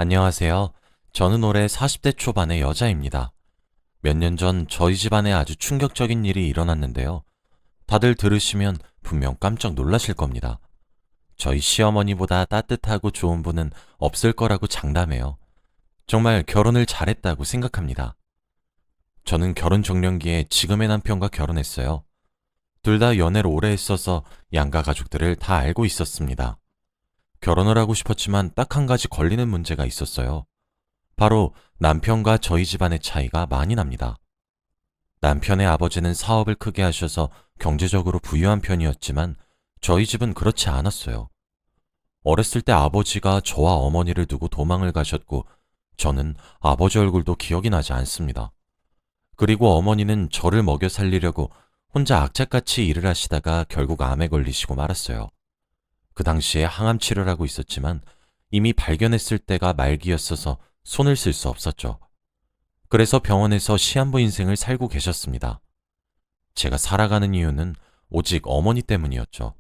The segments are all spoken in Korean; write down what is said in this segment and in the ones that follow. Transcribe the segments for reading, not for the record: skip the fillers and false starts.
안녕하세요. 저는 올해 40대 초반의 여자입니다. 몇 년 전 저희 집안에 아주 충격적인 일이 일어났는데요. 다들 들으시면 분명 깜짝 놀라실 겁니다. 저희 시어머니보다 따뜻하고 좋은 분은 없을 거라고 장담해요. 정말 결혼을 잘했다고 생각합니다. 저는 결혼 적령기에 지금의 남편과 결혼했어요. 둘 다 연애를 오래 했어서 양가 가족들을 다 알고 있었습니다. 결혼을 하고 싶었지만 딱 한 가지 걸리는 문제가 있었어요. 바로 남편과 저희 집안의 차이가 많이 납니다. 남편의 아버지는 사업을 크게 하셔서 경제적으로 부유한 편이었지만 저희 집은 그렇지 않았어요. 어렸을 때 아버지가 저와 어머니를 두고 도망을 가셨고 저는 아버지 얼굴도 기억이 나지 않습니다. 그리고 어머니는 저를 먹여 살리려고 혼자 악착같이 일을 하시다가 결국 암에 걸리시고 말았어요. 그 당시에 항암 치료를 하고 있었지만 이미 발견했을 때가 말기였어서 손을 쓸 수 없었죠. 그래서 병원에서 시한부 인생을 살고 계셨습니다. 제가 살아가는 이유는 오직 어머니 때문이었죠.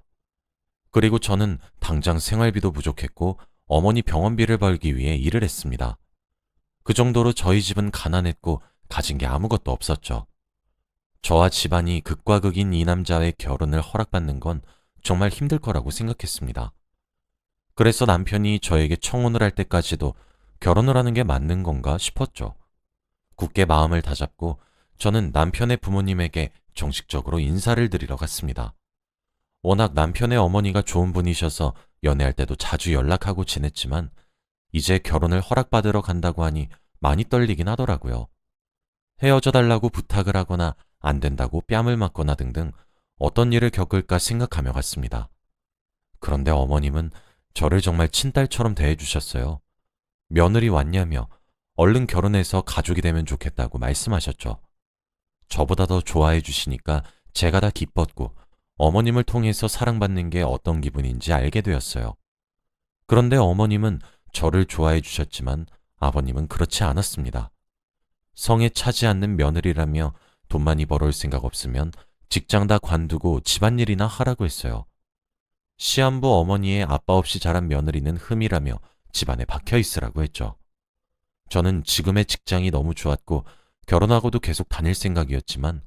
그리고 저는 당장 생활비도 부족했고 어머니 병원비를 벌기 위해 일을 했습니다. 그 정도로 저희 집은 가난했고 가진 게 아무것도 없었죠. 저와 집안이 극과 극인 이 남자의 결혼을 허락받는 건 정말 힘들 거라고 생각했습니다. 그래서 남편이 저에게 청혼을 할 때까지도 결혼을 하는 게 맞는 건가 싶었죠. 굳게 마음을 다잡고 저는 남편의 부모님에게 정식적으로 인사를 드리러 갔습니다. 워낙 남편의 어머니가 좋은 분이셔서 연애할 때도 자주 연락하고 지냈지만 이제 결혼을 허락받으러 간다고 하니 많이 떨리긴 하더라고요. 헤어져 달라고 부탁을 하거나 안 된다고 뺨을 맞거나 등등 어떤 일을 겪을까 생각하며 갔습니다. 그런데 어머님은 저를 정말 친딸처럼 대해주셨어요. 며느리 왔냐며 얼른 결혼해서 가족이 되면 좋겠다고 말씀하셨죠. 저보다 더 좋아해 주시니까 제가 다 기뻤고 어머님을 통해서 사랑받는 게 어떤 기분인지 알게 되었어요. 그런데 어머님은 저를 좋아해 주셨지만 아버님은 그렇지 않았습니다. 성에 차지 않는 며느리라며 돈 많이 벌어올 생각 없으면 직장 다 관두고 집안일이나 하라고 했어요. 시한부 어머니의 아빠 없이 자란 며느리는 흠이라며 집안에 박혀 있으라고 했죠. 저는 지금의 직장이 너무 좋았고 결혼하고도 계속 다닐 생각이었지만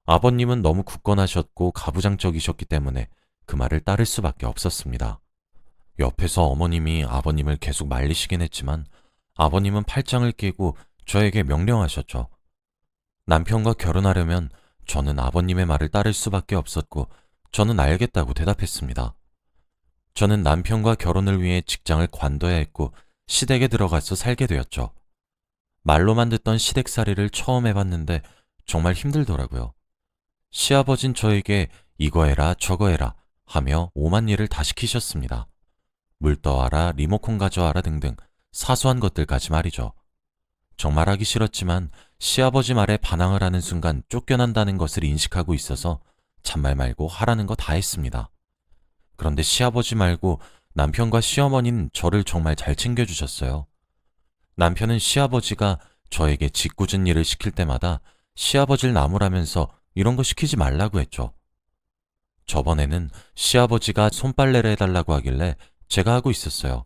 아버님은 너무 굳건하셨고 가부장적이셨기 때문에 그 말을 따를 수밖에 없었습니다. 옆에서 어머님이 아버님을 계속 말리시긴 했지만 아버님은 팔짱을 끼고 저에게 명령하셨죠. 남편과 결혼하려면 저는 아버님의 말을 따를 수밖에 없었고 저는 알겠다고 대답했습니다. 저는 남편과 결혼을 위해 직장을 관둬야 했고 시댁에 들어가서 살게 되었죠. 말로만 듣던 시댁살이를 처음 해봤는데 정말 힘들더라고요. 시아버진 저에게 이거 해라 저거 해라 하며 오만 일을 다 시키셨습니다. 물 떠와라 리모컨 가져와라 등등 사소한 것들까지 말이죠. 정말 하기 싫었지만 시아버지 말에 반항을 하는 순간 쫓겨난다는 것을 인식하고 있어서 잔말 말고 하라는 거 다 했습니다. 그런데 시아버지 말고 남편과 시어머니는 저를 정말 잘 챙겨주셨어요. 남편은 시아버지가 저에게 짓궂은 일을 시킬 때마다 시아버지를 나무라면서 이런 거 시키지 말라고 했죠. 저번에는 시아버지가 손빨래를 해달라고 하길래 제가 하고 있었어요.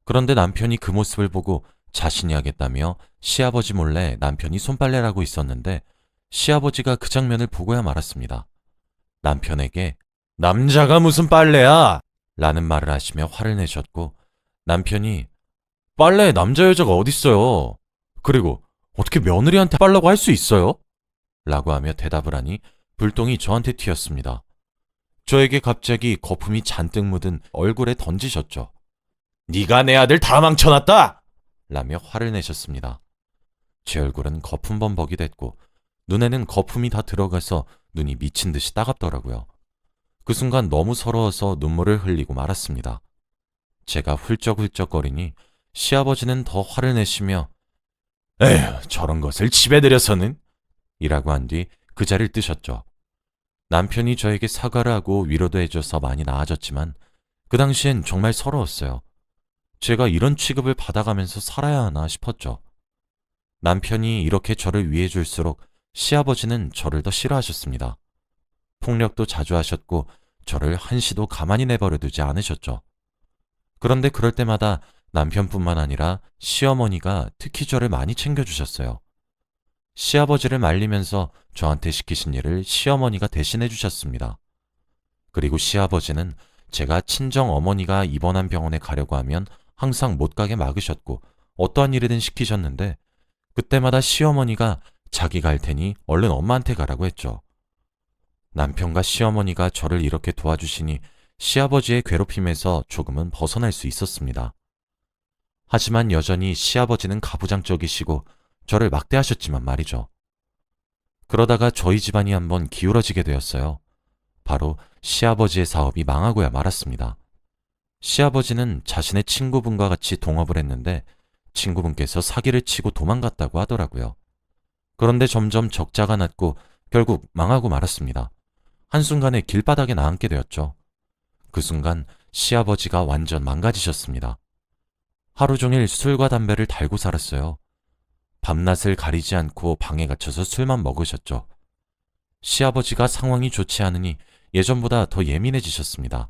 그런데 남편이 그 모습을 보고 자신이 하겠다며 시아버지 몰래 남편이 손빨래를 하고 있었는데 시아버지가 그 장면을 보고야 말았습니다. 남편에게 남자가 무슨 빨래야! 라는 말을 하시며 화를 내셨고 남편이 빨래에 남자 여자가 어딨어요? 그리고 어떻게 며느리한테 빨라고 할 수 있어요? 라고 하며 대답을 하니 불똥이 저한테 튀었습니다. 저에게 갑자기 거품이 잔뜩 묻은 얼굴에 던지셨죠. 네가 내 아들 다 망쳐놨다! 라며 화를 내셨습니다. 제 얼굴은 거품범벅이 됐고 눈에는 거품이 다 들어가서 눈이 미친 듯이 따갑더라고요. 그 순간 너무 서러워서 눈물을 흘리고 말았습니다. 제가 훌쩍훌쩍거리니 시아버지는 더 화를 내시며 에휴 저런 것을 집에 들여서는 이라고 한 뒤 그 자리를 뜨셨죠. 남편이 저에게 사과를 하고 위로도 해줘서 많이 나아졌지만 그 당시엔 정말 서러웠어요. 제가 이런 취급을 받아가면서 살아야 하나 싶었죠. 남편이 이렇게 저를 위해줄수록 시아버지는 저를 더 싫어하셨습니다. 폭력도 자주 하셨고 저를 한시도 가만히 내버려 두지 않으셨죠. 그런데 그럴 때마다 남편뿐만 아니라 시어머니가 특히 저를 많이 챙겨주셨어요. 시아버지를 말리면서 저한테 시키신 일을 시어머니가 대신해 주셨습니다. 그리고 시아버지는 제가 친정 어머니가 입원한 병원에 가려고 하면 항상 못 가게 막으셨고 어떠한 일이든 시키셨는데 그때마다 시어머니가 자기가 할 테니 얼른 엄마한테 가라고 했죠. 남편과 시어머니가 저를 이렇게 도와주시니 시아버지의 괴롭힘에서 조금은 벗어날 수 있었습니다. 하지만 여전히 시아버지는 가부장적이시고 저를 막대하셨지만 말이죠. 그러다가 저희 집안이 한번 기울어지게 되었어요. 바로 시아버지의 사업이 망하고야 말았습니다. 시아버지는 자신의 친구분과 같이 동업을 했는데 친구분께서 사기를 치고 도망갔다고 하더라고요. 그런데 점점 적자가 났고 결국 망하고 말았습니다. 한순간에 길바닥에 나앉게 되었죠. 그 순간 시아버지가 완전 망가지셨습니다. 하루 종일 술과 담배를 달고 살았어요. 밤낮을 가리지 않고 방에 갇혀서 술만 먹으셨죠. 시아버지가 상황이 좋지 않으니 예전보다 더 예민해지셨습니다.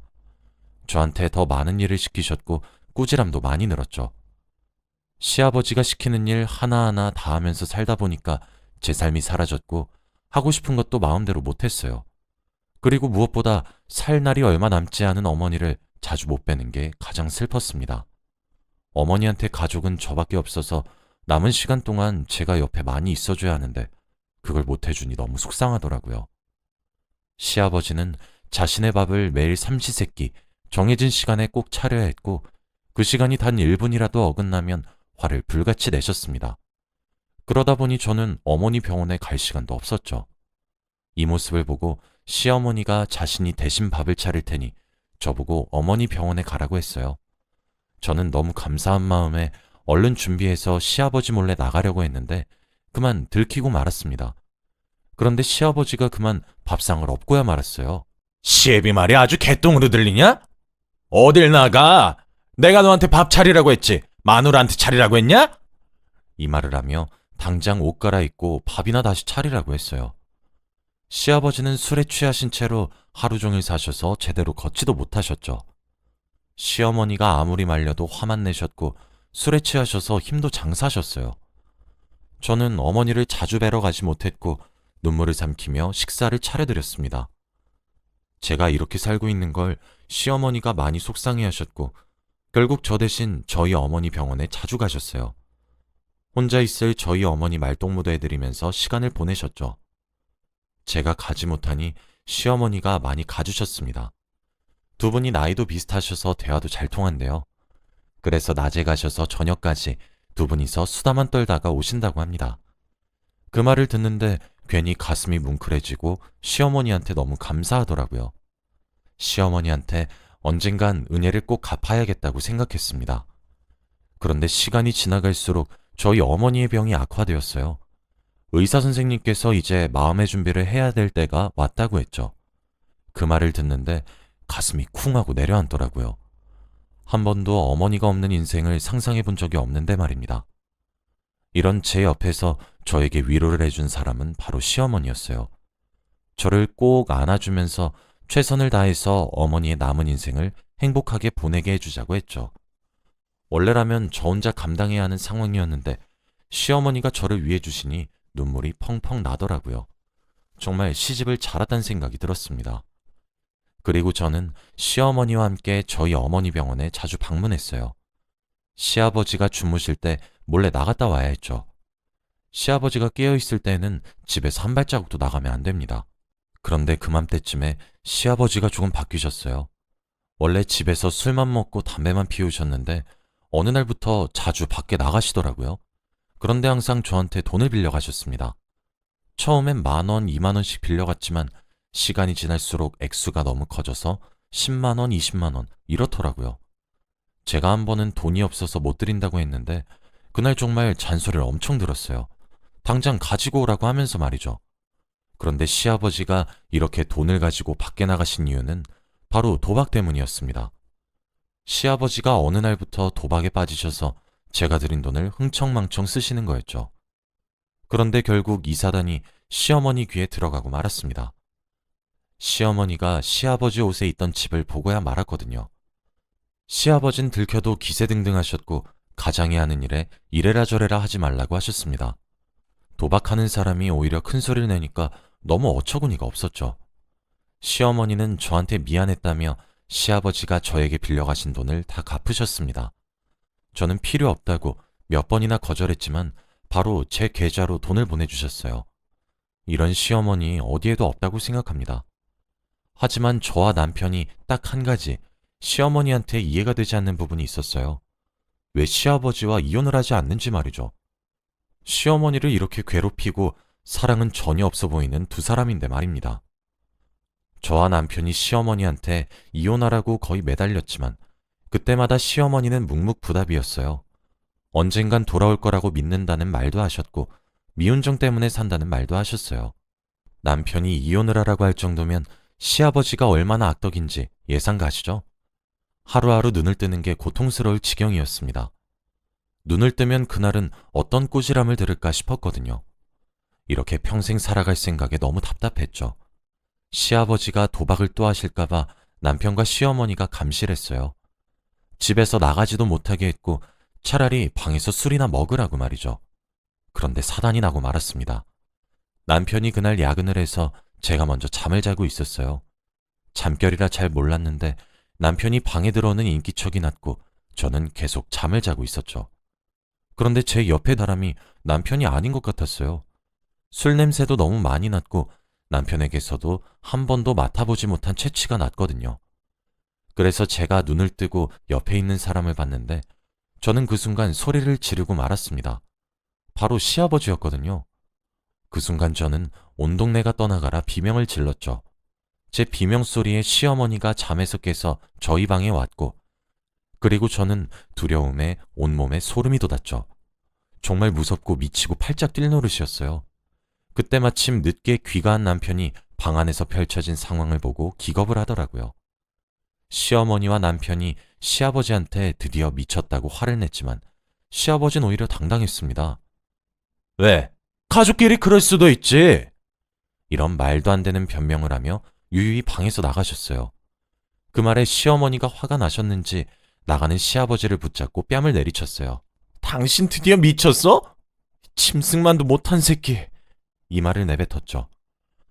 저한테 더 많은 일을 시키셨고 꾸지람도 많이 늘었죠. 시아버지가 시키는 일 하나하나 다 하면서 살다 보니까 제 삶이 사라졌고 하고 싶은 것도 마음대로 못했어요. 그리고 무엇보다 살 날이 얼마 남지 않은 어머니를 자주 못 뵈는 게 가장 슬펐습니다. 어머니한테 가족은 저밖에 없어서 남은 시간 동안 제가 옆에 많이 있어줘야 하는데 그걸 못해주니 너무 속상하더라고요. 시아버지는 자신의 밥을 매일 삼시세끼 정해진 시간에 꼭 차려야 했고 그 시간이 단 1분이라도 어긋나면 화를 불같이 내셨습니다. 그러다 보니 저는 어머니 병원에 갈 시간도 없었죠. 이 모습을 보고 시어머니가 자신이 대신 밥을 차릴 테니 저보고 어머니 병원에 가라고 했어요. 저는 너무 감사한 마음에 얼른 준비해서 시아버지 몰래 나가려고 했는데 그만 들키고 말았습니다. 그런데 시아버지가 그만 밥상을 엎고야 말았어요. 시애비 말이 아주 개똥으로 들리냐? 어딜 나가? 내가 너한테 밥 차리라고 했지 마누라한테 차리라고 했냐? 이 말을 하며 당장 옷 갈아입고 밥이나 다시 차리라고 했어요. 시아버지는 술에 취하신 채로 하루 종일 사셔서 제대로 걷지도 못하셨죠. 시어머니가 아무리 말려도 화만 내셨고 술에 취하셔서 힘도 장사하셨어요. 저는 어머니를 자주 뵈러 가지 못했고 눈물을 삼키며 식사를 차려드렸습니다. 제가 이렇게 살고 있는 걸 시어머니가 많이 속상해하셨고 결국 저 대신 저희 어머니 병원에 자주 가셨어요. 혼자 있을 저희 어머니 말동무도 해드리면서 시간을 보내셨죠. 제가 가지 못하니 시어머니가 많이 가주셨습니다. 두 분이 나이도 비슷하셔서 대화도 잘 통한대요. 그래서 낮에 가셔서 저녁까지 두 분이서 수다만 떨다가 오신다고 합니다. 그 말을 듣는데 괜히 가슴이 뭉클해지고 시어머니한테 너무 감사하더라고요. 시어머니한테 언젠간 은혜를 꼭 갚아야겠다고 생각했습니다. 그런데 시간이 지나갈수록 저희 어머니의 병이 악화되었어요. 의사 선생님께서 이제 마음의 준비를 해야 될 때가 왔다고 했죠. 그 말을 듣는데 가슴이 쿵 하고 내려앉더라고요. 한 번도 어머니가 없는 인생을 상상해 본 적이 없는데 말입니다. 이런 제 옆에서 저에게 위로를 해준 사람은 바로 시어머니였어요. 저를 꼭 안아주면서 최선을 다해서 어머니의 남은 인생을 행복하게 보내게 해주자고 했죠. 원래라면 저 혼자 감당해야 하는 상황이었는데 시어머니가 저를 위해 주시니 눈물이 펑펑 나더라고요. 정말 시집을 잘했다는 생각이 들었습니다. 그리고 저는 시어머니와 함께 저희 어머니 병원에 자주 방문했어요. 시아버지가 주무실 때 몰래 나갔다 와야 했죠. 시아버지가 깨어있을 때는 집에서 한 발자국도 나가면 안 됩니다. 그런데 그맘때쯤에 시아버지가 조금 바뀌셨어요. 원래 집에서 술만 먹고 담배만 피우셨는데 어느 날부터 자주 밖에 나가시더라고요. 그런데 항상 저한테 돈을 빌려가셨습니다. 처음엔 10,000원, 20,000원씩 빌려갔지만 시간이 지날수록 액수가 너무 커져서 100,000원, 200,000원 이렇더라고요. 제가 한 번은 돈이 없어서 못 드린다고 했는데 그날 정말 잔소리를 엄청 들었어요. 당장 가지고 오라고 하면서 말이죠. 그런데 시아버지가 이렇게 돈을 가지고 밖에 나가신 이유는 바로 도박 때문이었습니다. 시아버지가 어느 날부터 도박에 빠지셔서 제가 드린 돈을 흥청망청 쓰시는 거였죠. 그런데 결국 이 사단이 시어머니 귀에 들어가고 말았습니다. 시어머니가 시아버지 옷에 있던 집을 보고야 말았거든요. 시아버진 들켜도 기세등등하셨고 가장이 하는 일에 이래라 저래라 하지 말라고 하셨습니다. 도박하는 사람이 오히려 큰 소리를 내니까 너무 어처구니가 없었죠. 시어머니는 저한테 미안했다며 시아버지가 저에게 빌려가신 돈을 다 갚으셨습니다. 저는 필요 없다고 몇 번이나 거절했지만 바로 제 계좌로 돈을 보내주셨어요. 이런 시어머니 어디에도 없다고 생각합니다. 하지만 저와 남편이 딱 한 가지 시어머니한테 이해가 되지 않는 부분이 있었어요. 왜 시아버지와 이혼을 하지 않는지 말이죠. 시어머니를 이렇게 괴롭히고 사랑은 전혀 없어 보이는 두 사람인데 말입니다. 저와 남편이 시어머니한테 이혼하라고 거의 매달렸지만 그때마다 시어머니는 묵묵부답이었어요. 언젠간 돌아올 거라고 믿는다는 말도 하셨고 미운정 때문에 산다는 말도 하셨어요. 남편이 이혼을 하라고 할 정도면 시아버지가 얼마나 악덕인지 예상 가시죠? 하루하루 눈을 뜨는 게 고통스러울 지경이었습니다. 눈을 뜨면 그날은 어떤 꾸지람을 들을까 싶었거든요. 이렇게 평생 살아갈 생각에 너무 답답했죠. 시아버지가 도박을 또 하실까봐 남편과 시어머니가 감실했어요. 집에서 나가지도 못하게 했고 차라리 방에서 술이나 먹으라고 말이죠. 그런데 사단이 나고 말았습니다. 남편이 그날 야근을 해서 제가 먼저 잠을 자고 있었어요. 잠결이라 잘 몰랐는데 남편이 방에 들어오는 인기척이 났고 저는 계속 잠을 자고 있었죠. 그런데 제 옆에 사람이 남편이 아닌 것 같았어요. 술 냄새도 너무 많이 났고 남편에게서도 한 번도 맡아보지 못한 체취가 났거든요. 그래서 제가 눈을 뜨고 옆에 있는 사람을 봤는데 저는 그 순간 소리를 지르고 말았습니다. 바로 시아버지였거든요. 그 순간 저는 온 동네가 떠나가라 비명을 질렀죠. 제 비명 소리에 시어머니가 잠에서 깨서 저희 방에 왔고 그리고 저는 두려움에 온몸에 소름이 돋았죠. 정말 무섭고 미치고 팔짝 뛸 노릇이었어요. 그때 마침 늦게 귀가한 남편이 방 안에서 펼쳐진 상황을 보고 기겁을 하더라고요. 시어머니와 남편이 시아버지한테 드디어 미쳤다고 화를 냈지만 시아버지는 오히려 당당했습니다. 왜? 가족끼리 그럴 수도 있지. 이런 말도 안 되는 변명을 하며 유유히 방에서 나가셨어요. 그 말에 시어머니가 화가 나셨는지 나가는 시아버지를 붙잡고 뺨을 내리쳤어요. 당신 드디어 미쳤어? 침승만도 못한 새끼. 이 말을 내뱉었죠.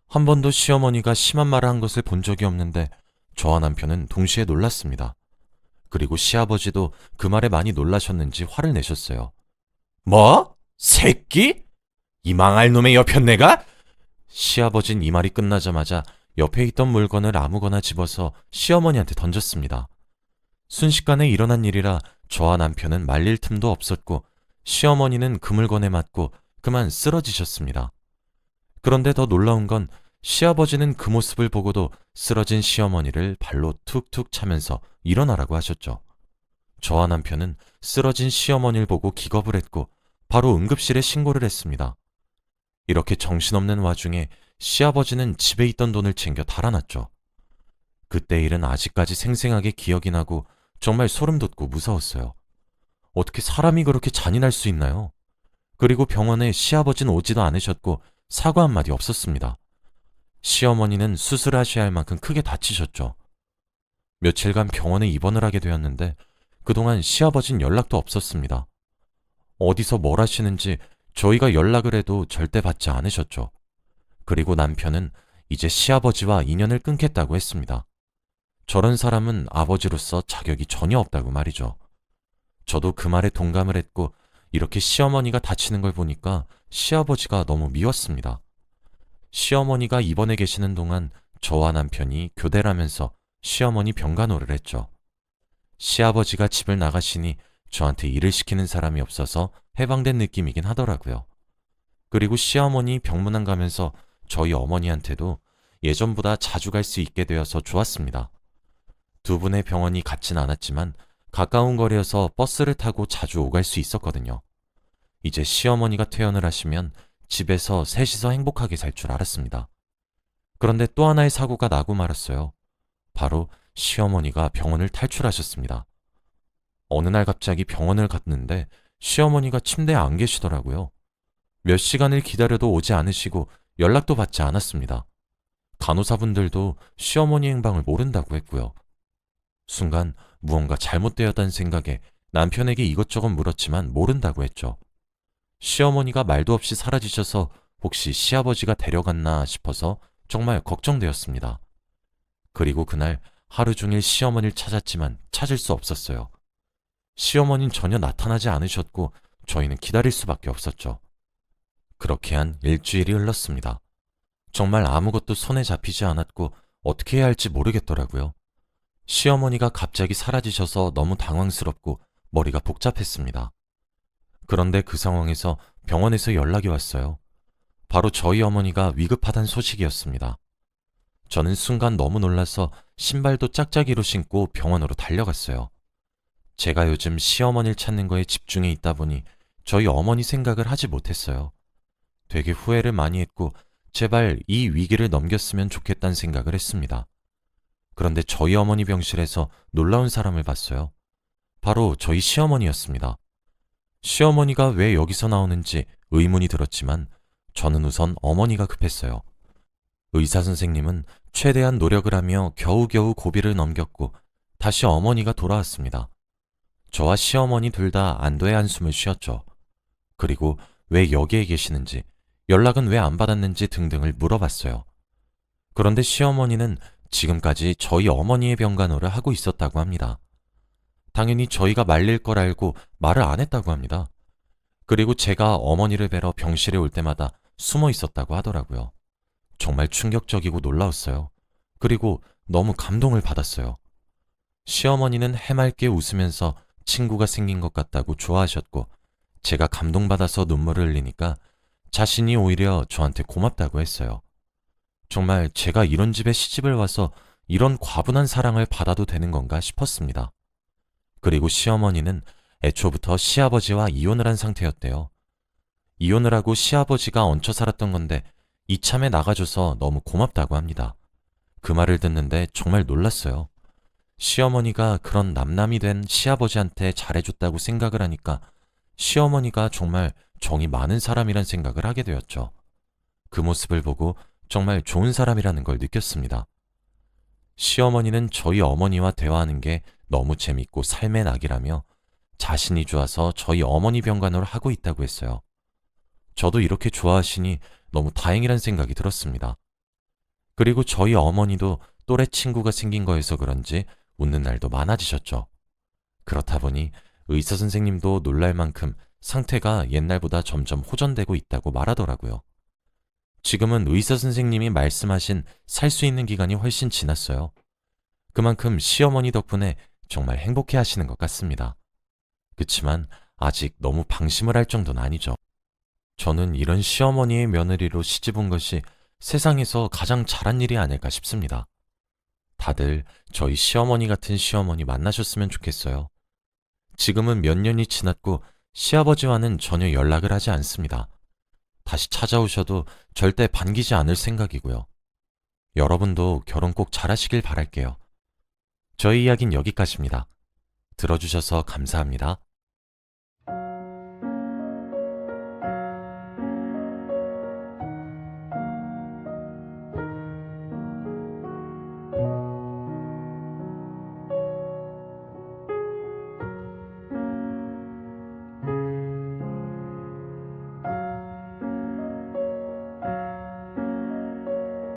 한 번도 시어머니가 심한 말을 한 것을 본 적이 없는데 저와 남편은 동시에 놀랐습니다. 그리고 시아버지도 그 말에 많이 놀라셨는지 화를 내셨어요. 뭐? 새끼? 이 망할 놈의 여편네가? 시아버진 이 말이 끝나자마자 옆에 있던 물건을 아무거나 집어서 시어머니한테 던졌습니다. 순식간에 일어난 일이라 저와 남편은 말릴 틈도 없었고 시어머니는 그 물건에 맞고 그만 쓰러지셨습니다. 그런데 더 놀라운 건 시아버지는 그 모습을 보고도 쓰러진 시어머니를 발로 툭툭 차면서 일어나라고 하셨죠. 저와 남편은 쓰러진 시어머니를 보고 기겁을 했고 바로 응급실에 신고를 했습니다. 이렇게 정신없는 와중에 시아버지는 집에 있던 돈을 챙겨 달아났죠. 그때 일은 아직까지 생생하게 기억이 나고 정말 소름 돋고 무서웠어요. 어떻게 사람이 그렇게 잔인할 수 있나요? 그리고 병원에 시아버지는 오지도 않으셨고 사과 한마디 없었습니다. 시어머니는 수술하셔야 할 만큼 크게 다치셨죠. 며칠간 병원에 입원을 하게 되었는데 그동안 시아버진 연락도 없었습니다. 어디서 뭘 하시는지 저희가 연락을 해도 절대 받지 않으셨죠. 그리고 남편은 이제 시아버지와 인연을 끊겠다고 했습니다. 저런 사람은 아버지로서 자격이 전혀 없다고 말이죠. 저도 그 말에 동감을 했고 이렇게 시어머니가 다치는 걸 보니까 시아버지가 너무 미웠습니다. 시어머니가 입원해 계시는 동안 저와 남편이 교대를 하면서 시어머니 병간호를 했죠. 시아버지가 집을 나가시니 저한테 일을 시키는 사람이 없어서 해방된 느낌이긴 하더라고요. 그리고 시어머니 병문안 가면서 저희 어머니한테도 예전보다 자주 갈 수 있게 되어서 좋았습니다. 두 분의 병원이 같진 않았지만 가까운 거리여서 버스를 타고 자주 오갈 수 있었거든요. 이제 시어머니가 퇴원을 하시면 집에서 셋이서 행복하게 살 줄 알았습니다. 그런데 또 하나의 사고가 나고 말았어요. 바로 시어머니가 병원을 탈출하셨습니다. 어느 날 갑자기 병원을 갔는데 시어머니가 침대에 안 계시더라고요. 몇 시간을 기다려도 오지 않으시고 연락도 받지 않았습니다. 간호사분들도 시어머니 행방을 모른다고 했고요. 순간 무언가 잘못되었다는 생각에 남편에게 이것저것 물었지만 모른다고 했죠. 시어머니가 말도 없이 사라지셔서 혹시 시아버지가 데려갔나 싶어서 정말 걱정되었습니다. 그리고 그날 하루 종일 시어머니를 찾았지만 찾을 수 없었어요. 시어머니는 전혀 나타나지 않으셨고 저희는 기다릴 수밖에 없었죠. 그렇게 한 일주일이 흘렀습니다. 정말 아무것도 손에 잡히지 않았고 어떻게 해야 할지 모르겠더라고요. 시어머니가 갑자기 사라지셔서 너무 당황스럽고 머리가 복잡했습니다. 그런데 그 상황에서 병원에서 연락이 왔어요. 바로 저희 어머니가 위급하다는 소식이었습니다. 저는 순간 너무 놀라서 신발도 짝짝이로 신고 병원으로 달려갔어요. 제가 요즘 시어머니를 찾는 거에 집중해 있다 보니 저희 어머니 생각을 하지 못했어요. 되게 후회를 많이 했고 제발 이 위기를 넘겼으면 좋겠다는 생각을 했습니다. 그런데 저희 어머니 병실에서 놀라운 사람을 봤어요. 바로 저희 시어머니였습니다. 시어머니가 왜 여기서 나오는지 의문이 들었지만 저는 우선 어머니가 급했어요. 의사 선생님은 최대한 노력을 하며 겨우겨우 고비를 넘겼고 다시 어머니가 돌아왔습니다. 저와 시어머니 둘 다 안도의 한숨을 쉬었죠. 그리고 왜 여기에 계시는지, 연락은 왜 안 받았는지 등등을 물어봤어요. 그런데 시어머니는 지금까지 저희 어머니의 병간호를 하고 있었다고 합니다. 당연히 저희가 말릴 걸 알고 말을 안 했다고 합니다. 그리고 제가 어머니를 뵈러 병실에 올 때마다 숨어 있었다고 하더라고요. 정말 충격적이고 놀라웠어요. 그리고 너무 감동을 받았어요. 시어머니는 해맑게 웃으면서 친구가 생긴 것 같다고 좋아하셨고 제가 감동받아서 눈물을 흘리니까 자신이 오히려 저한테 고맙다고 했어요. 정말 제가 이런 집에 시집을 와서 이런 과분한 사랑을 받아도 되는 건가 싶었습니다. 그리고 시어머니는 애초부터 시아버지와 이혼을 한 상태였대요. 이혼을 하고 시아버지가 얹혀 살았던 건데 이참에 나가줘서 너무 고맙다고 합니다. 그 말을 듣는데 정말 놀랐어요. 시어머니가 그런 남남이 된 시아버지한테 잘해줬다고 생각을 하니까 시어머니가 정말 정이 많은 사람이란 생각을 하게 되었죠. 그 모습을 보고 정말 좋은 사람이라는 걸 느꼈습니다. 시어머니는 저희 어머니와 대화하는 게 너무 재밌고 삶의 낙이라며 자신이 좋아서 저희 어머니 병간호를 하고 있다고 했어요. 저도 이렇게 좋아하시니 너무 다행이란 생각이 들었습니다. 그리고 저희 어머니도 또래 친구가 생긴 거여서 그런지 웃는 날도 많아지셨죠. 그렇다 보니 의사 선생님도 놀랄 만큼 상태가 옛날보다 점점 호전되고 있다고 말하더라고요. 지금은 의사 선생님이 말씀하신 살 수 있는 기간이 훨씬 지났어요. 그만큼 시어머니 덕분에 정말 행복해 하시는 것 같습니다. 그치만 아직 너무 방심을 할 정도는 아니죠. 저는 이런 시어머니의 며느리로 시집 온 것이 세상에서 가장 잘한 일이 아닐까 싶습니다. 다들 저희 시어머니 같은 시어머니 만나셨으면 좋겠어요. 지금은 몇 년이 지났고 시아버지와는 전혀 연락을 하지 않습니다. 다시 찾아오셔도 절대 반기지 않을 생각이고요. 여러분도 결혼 꼭 잘하시길 바랄게요. 저희 이야기는 여기까지입니다. 들어주셔서 감사합니다.